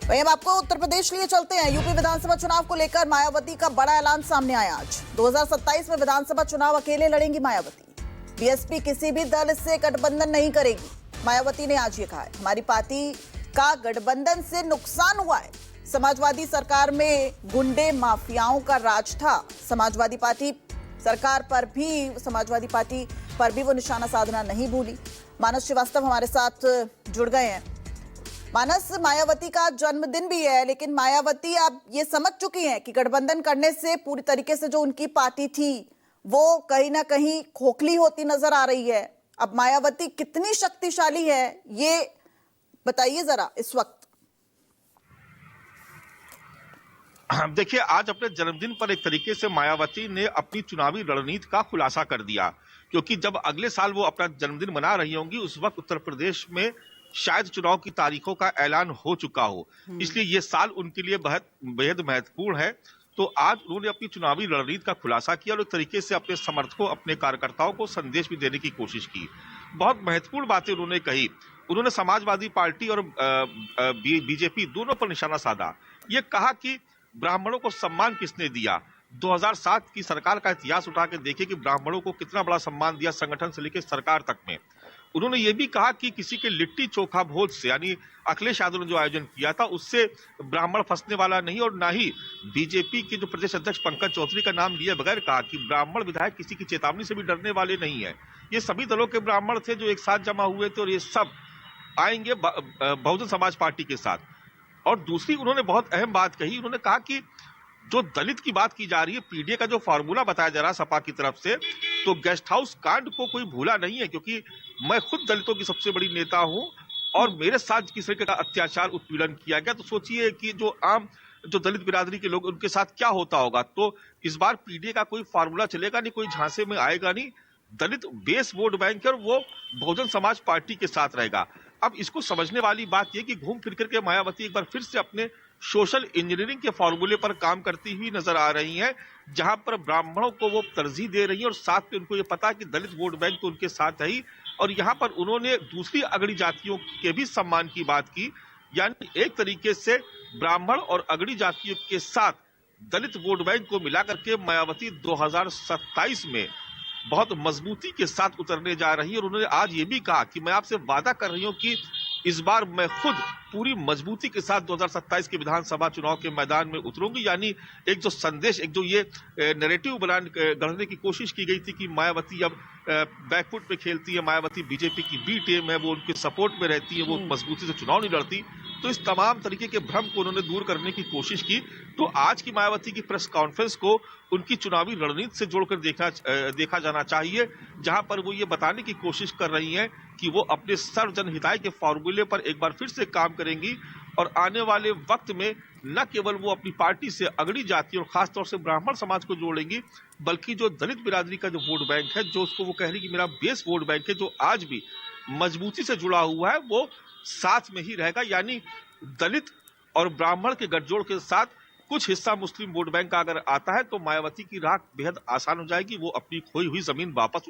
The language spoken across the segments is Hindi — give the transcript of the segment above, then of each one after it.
वहीं अब आपको उत्तर प्रदेश लिए चलते हैं। यूपी विधानसभा चुनाव को लेकर मायावती का बड़ा ऐलान सामने आया आज। 2027 में विधानसभा चुनाव अकेले लड़ेंगी मायावती। बीएसपी किसी भी दल से गठबंधन नहीं करेगी। मायावती ने आज ये कहा है, हमारी पार्टी का गठबंधन से नुकसान हुआ है। समाजवादी सरकार में गुंडे माफियाओं का राज था। समाजवादी पार्टी पर भी वो निशाना साधना नहीं भूली। मानस श्रीवास्तव हमारे साथ जुड़ गए हैं। मानस, मायावती का जन्मदिन भी है, लेकिन मायावती अब ये समझ चुकी हैं कि गठबंधन करने से पूरी तरीके से जो उनकी पार्टी थी वो कहीं ना कहीं खोखली होती नजर आ रही है। अब मायावती कितनी शक्तिशाली है, ये बताइए जरा इस वक्त। देखिए, आज अपने जन्मदिन पर एक तरीके से मायावती ने अपनी चुनावी रणनीति का खुलासा कर दिया, क्योंकि जब अगले साल वो अपना जन्मदिन मना रही होंगी उस वक्त उत्तर प्रदेश में शायद चुनाव की तारीखों का ऐलान हो चुका हो। इसलिए ये साल उनके लिए बेहद महत्वपूर्ण है। तो आज उन्होंने अपनी चुनावी रणनीति का खुलासा किया और एक तरीके से अपने समर्थकों, अपने कार्यकर्ताओं को संदेश भी देने की कोशिश की। बहुत महत्वपूर्ण बातें उन्होंने कही। उन्होंने समाजवादी पार्टी और बीजेपी दोनों पर निशाना साधा। ये कहा कि ब्राह्मणों को सम्मान किसने दिया। 2007 की सरकार का इतिहास उठा के देखिए कि ब्राह्मणों को कितना बड़ा सम्मान दिया, संगठन से लेकर सरकार तक में। उन्होंने ये भी कहा कि किसी के लिट्टी चोखा भोज से, यानी अखिलेश यादव ने जो आयोजन किया था उससे ब्राह्मण फंसने वाला नहीं, और ना ही बीजेपी के जो प्रदेश अध्यक्ष पंकज चौधरी का नाम लिए बगैर कहा कि ब्राह्मण विधायक किसी की चेतावनी से भी डरने वाले नहीं है। ये सभी दलों के ब्राह्मण थे जो एक साथ जमा हुए थे और ये सब आएंगे बहुजन समाज पार्टी के साथ। और दूसरी उन्होंने बहुत अहम बात कही। उन्होंने कहा कि जो दलित की बात की जा रही है, पीडीए का जो फॉर्मूला बताया जा रहा है सपा की तरफ से, तो गेस्ट हाउस कांड को कोई भूला नहीं है, क्योंकि मैं खुद दलितों की सबसे बड़ी नेता हूं और मेरे साथ किस तरह का अत्याचार उत्पीड़न किया गया। तो सोचिए कि जो दलित बिरादरी के लोग, उनके साथ क्या होता होगा। तो इस बार पीडीए का कोई फॉर्मूला चलेगा नहीं, कोई झांसे में आएगा नहीं। दलित बेस वोट बैंक है और वो बहुजन समाज पार्टी के साथ रहेगा। अब इसको समझने वाली बात यह कि घूम फिर करके मायावती एक बार फिर से अपने सोशल इंजीनियरिंग के फॉर्मूले पर काम करती हुई नजर आ रही हैं, जहां पर ब्राह्मणों को वो तरजीह दे रही हैं और साथ में उनको ये पता है कि दलित वोट बैंक तो उनके साथ है ही। और यहां पर उन्होंने दूसरी अगड़ी जातियों के भी सम्मान की बात की, यानी एक तरीके से ब्राह्मण और अगड़ी जातियों के साथ दलित वोट बैंक को मिलाकर के मायावती 2027 में बहुत मजबूती के साथ उतरने जा रही है। और उन्होंने आज ये भी कहा कि मैं आपसे वादा कर रही हूं कि इस बार मैं खुद पूरी मजबूती के साथ 2027 के विधानसभा चुनाव के मैदान में उतरूंगी। यानी एक जो संदेश, एक जो ये नैरेटिव गढ़ने की कोशिश की गई थी कि मायावती अब बैकफुट पे खेलती है, मायावती बीजेपी की बी टीम है, वो उनके सपोर्ट में रहती है, वो मजबूती से चुनाव नहीं लड़ती। तो इस तमाम तरीके के भ्रम को उन्होंने दूर करने की कोशिश की। तो आज की मायावती की प्रेस कॉन्फ्रेंस को उनकी चुनावी रणनीति से जोड़कर देखा जाना चाहिए, जहां पर वो ये बताने की कोशिश कर रही हैं कि वो अपने सर्वजन हिताय के फॉर्मूले पर एक बार फिर से काम करेंगी और आने वाले वक्त में न केवल वो अपनी पार्टी से अगड़ी जाति और खासतौर से ब्राह्मण समाज को जोड़ेंगी, बल्कि जो दलित बिरादरी का जो वोट बैंक है, जो उसको वो कह रही कि मेरा बेस वोट बैंक है, जो आज भी मजबूती से जुड़ा हुआ है, वो साथ में ही रहेगा। यानी दलित और ब्राह्मण के गठजोड़ के साथ कुछ हिस्सा मुस्लिम वोट बैंक का अगर आता है तो मायावती की राह बेहद आसान हो जाएगी। वो अपनी खोई हुई जमीन वापस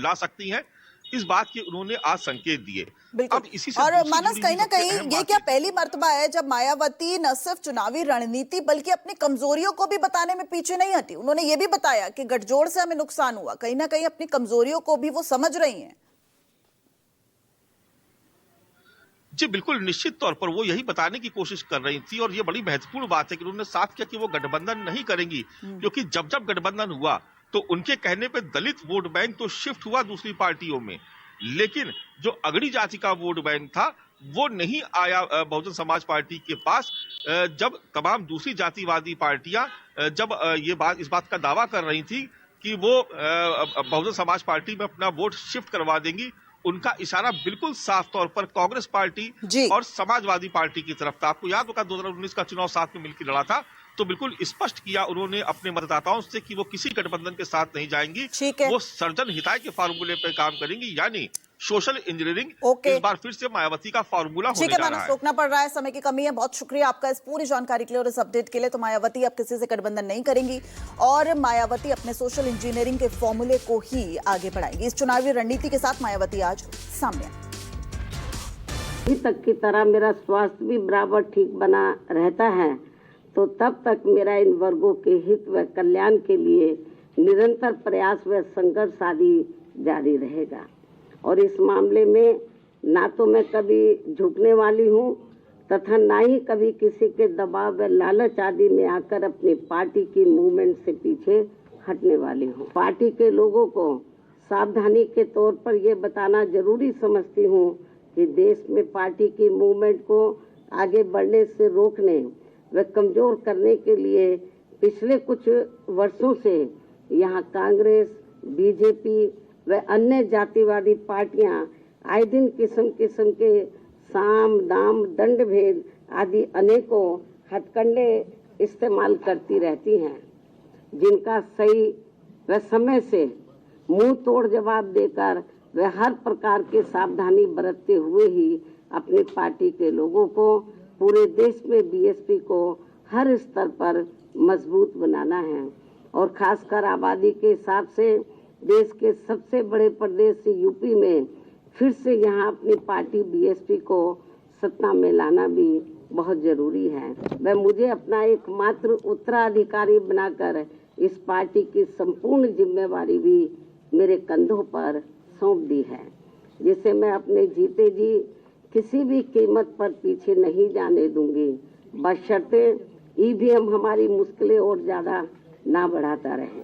ला सकती हैं। इस बात के उन्होंने आज संकेत दिए। अब इसी से और मानस, कहीं ना कहीं ये क्या पहली मर्तबा है जब मायावती न सिर्फ चुनावी रणनीति बल्कि अपनी कमजोरियों को भी बताने में पीछे नहीं हटी। उन्होंने ये भी बताया कि गठजोड़ से हमें नुकसान हुआ। कहीं ना कहीं अपनी कमजोरियों को भी वो समझ रही हैं। जी बिल्कुल, निश्चित तौर पर वो यही बताने की कोशिश कर रही थी और ये बड़ी महत्वपूर्ण बात है कि उन्होंने साफ किया कि वो गठबंधन नहीं करेंगी, क्योंकि जब जब गठबंधन हुआ तो उनके कहने पे दलित वोट बैंक तो शिफ्ट हुआ दूसरी पार्टियों में, लेकिन जो अगड़ी जाति का वोट बैंक था वो नहीं आया बहुजन समाज पार्टी के पास। जब तमाम दूसरी जातिवादी पार्टियां जब इस बात का दावा कर रही थी कि वो बहुजन समाज पार्टी में अपना वोट शिफ्ट करवा देंगी, उनका इशारा बिल्कुल साफ तौर पर कांग्रेस पार्टी और समाजवादी पार्टी की तरफ था। आपको याद होगा 2019 का चुनाव साथ में मिलकर लड़ा था, तो बिल्कुल स्पष्ट किया उन्होंने अपने मतदाताओं से कि वो किसी गठबंधन के साथ नहीं जाएंगी, वो सर्वजन हिताय के फार्मूले पर काम करेंगी, यानी सोशल इंजीनियरिंग। इस बार फिर से मायावती का फार्मूला होने जा रहा है। रोकना पड़ रहा है, समय की कमी है। बहुत शुक्रिया आपका इस पूरी जानकारी के लिए और इस अपडेट के लिए। तो मायावती अब किसी से गठबंधन नहीं करेंगी और मायावती अपने सोशल इंजीनियरिंग के फॉर्मूले को ही आगे बढ़ाएंगी। इस चुनावी रणनीति के साथ मायावती आज सामने आई। अभी तक की तरह मेरा स्वास्थ्य भी बराबर ठीक बना रहता है तो तब तक मेरा इन वर्गों के हित व कल्याण के लिए निरंतर प्रयास व संघर्ष आदि जारी रहेगा। और इस मामले में ना तो मैं कभी झुकने वाली हूँ तथा ना ही कभी किसी के दबाव व लालच आदि में आकर अपनी पार्टी की मूवमेंट से पीछे हटने वाली हूँ। पार्टी के लोगों को सावधानी के तौर पर यह बताना जरूरी समझती हूँ कि देश में पार्टी की मूवमेंट को आगे बढ़ने से रोकने व कमजोर करने के लिए पिछले कुछ वर्षों से यहाँ कांग्रेस, बीजेपी व अन्य जातिवादी पार्टियां आए दिन किस्म किस्म के साम दाम दंड भेद आदि अनेकों हथकंडे इस्तेमाल करती रहती हैं, जिनका सही व समय से मुंह तोड़ जवाब देकर वे हर प्रकार की सावधानी बरतते हुए ही अपनी पार्टी के लोगों को पूरे देश में बीएसपी को हर स्तर पर मजबूत बनाना है। और खासकर आबादी के हिसाब से देश के सबसे बड़े प्रदेश यूपी में फिर से यहाँ अपनी पार्टी बीएसपी को सत्ता में लाना भी बहुत जरूरी है। वह मुझे अपना एकमात्र उत्तराधिकारी बनाकर इस पार्टी की संपूर्ण जिम्मेवारी भी मेरे कंधों पर सौंप दी है, जिसे मैं अपने जीते जी किसी भी कीमत पर पीछे नहीं जाने दूंगी, बशर्ते ईवीएम हमारी मुश्किलें और ज्यादा ना बढ़ाता रहे।